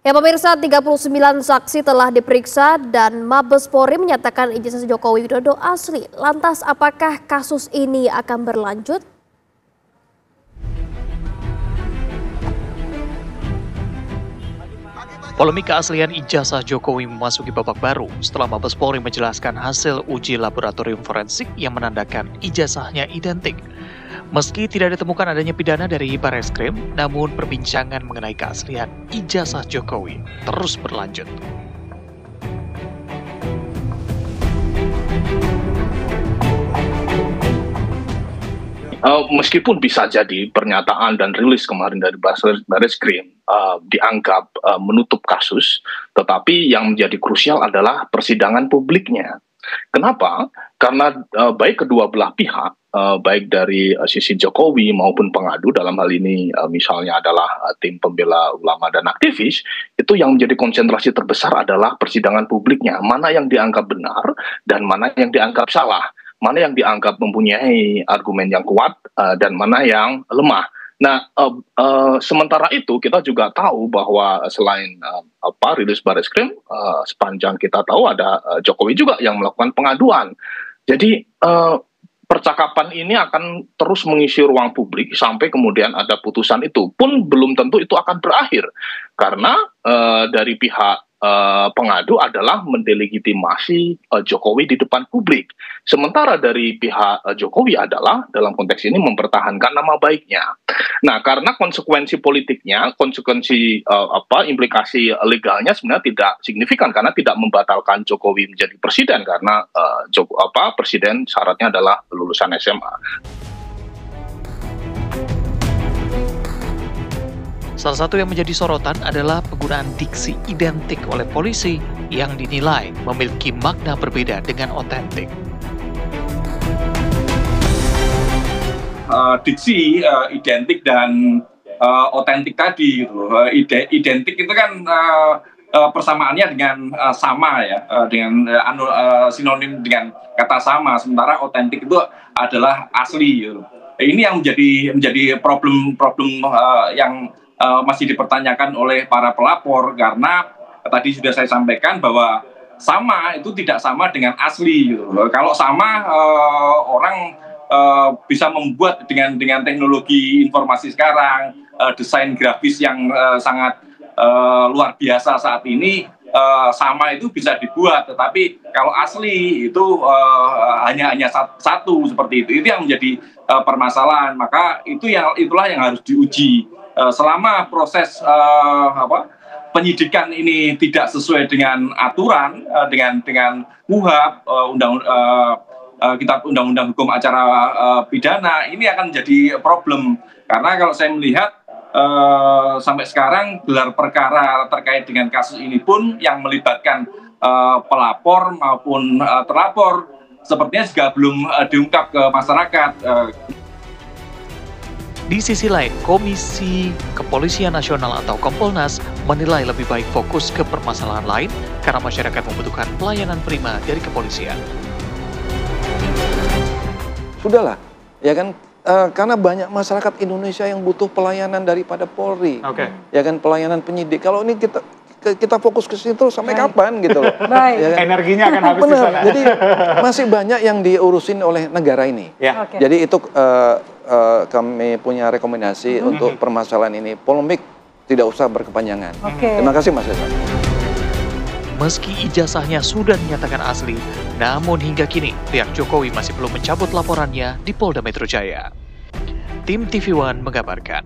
Ya pemirsa, 39 saksi telah diperiksa dan Mabes Polri menyatakan ijazah Joko Widodo asli. Lantas apakah kasus ini akan berlanjut? Polemik keaslian ijazah Jokowi memasuki babak baru setelah Mabes Polri menjelaskan hasil uji laboratorium forensik yang menandakan ijazahnya identik. Meski tidak ditemukan adanya pidana dari Barreskrim, namun perbincangan mengenai keaslian ijazah Jokowi terus berlanjut. Meskipun bisa jadi pernyataan dan rilis kemarin dari Barreskrim dianggap menutup kasus, tetapi yang menjadi krusial adalah persidangan publiknya. Kenapa? Karena baik kedua belah pihak, baik dari sisi Jokowi maupun pengadu, dalam hal ini misalnya adalah tim pembela ulama dan aktivis, itu yang menjadi konsentrasi terbesar adalah persidangan publiknya. Mana yang dianggap benar dan mana yang dianggap salah. Mana yang dianggap mempunyai argumen yang kuat dan mana yang lemah. Nah, sementara itu kita juga tahu bahwa selain rilis Barreskrim, sepanjang kita tahu ada Jokowi juga yang melakukan pengaduan. Jadi percakapan ini akan terus mengisi ruang publik sampai kemudian ada putusan itu. Pun belum tentu itu akan berakhir karena dari pihak pengadu adalah mendelegitimasi Jokowi di depan publik. Sementara dari pihak Jokowi adalah dalam konteks ini mempertahankan nama baiknya. Nah, karena konsekuensi politiknya, konsekuensi implikasi legalnya sebenarnya tidak signifikan karena tidak membatalkan Jokowi menjadi presiden karena presiden syaratnya adalah lulusan SMA. Salah satu yang menjadi sorotan adalah penggunaan diksi identik oleh polisi yang dinilai memiliki makna berbeda dengan otentik. Diksi identik dan otentik tadi, gitu. Identik itu kan persamaannya dengan sama ya, dengan sinonim dengan kata sama. Sementara otentik itu adalah asli. Gitu. Ini yang menjadi problem yang masih dipertanyakan oleh para pelapor karena tadi sudah saya sampaikan bahwa sama itu tidak sama dengan asli. Gitu. Kalau sama orang bisa membuat dengan teknologi informasi sekarang, desain grafis yang sangat luar biasa saat ini, sama itu bisa dibuat. Tetapi kalau asli itu hanya satu seperti itu yang menjadi permasalahan. Maka itulah yang harus diuji. Selama proses penyidikan ini tidak sesuai dengan aturan, dengan KUHP, Kitab Undang-Undang Hukum Acara Pidana, ini akan menjadi problem. Karena kalau saya melihat sampai sekarang gelar perkara terkait dengan kasus ini pun yang melibatkan pelapor maupun terlapor sepertinya juga belum diungkap ke masyarakat. Di sisi lain, Komisi Kepolisian Nasional atau Kompolnas menilai lebih baik fokus ke permasalahan lain karena masyarakat membutuhkan pelayanan prima dari kepolisian. Sudahlah, ya kan, karena banyak masyarakat Indonesia yang butuh pelayanan daripada Polri, ya kan, pelayanan penyidik. Kalau ini kita fokus ke situ sampai kapan gitu loh? Ya kan? Energinya akan habis di sana. Jadi masih banyak yang diurusin oleh negara ini. Ya. Jadi itu kami punya rekomendasi untuk permasalahan ini. Polemik tidak usah berkepanjangan. Terima kasih Mas Esa. Meski ijazahnya sudah dinyatakan asli, namun hingga kini pihak Jokowi masih belum mencabut laporannya di Polda Metro Jaya. Tim TV One mengabarkan.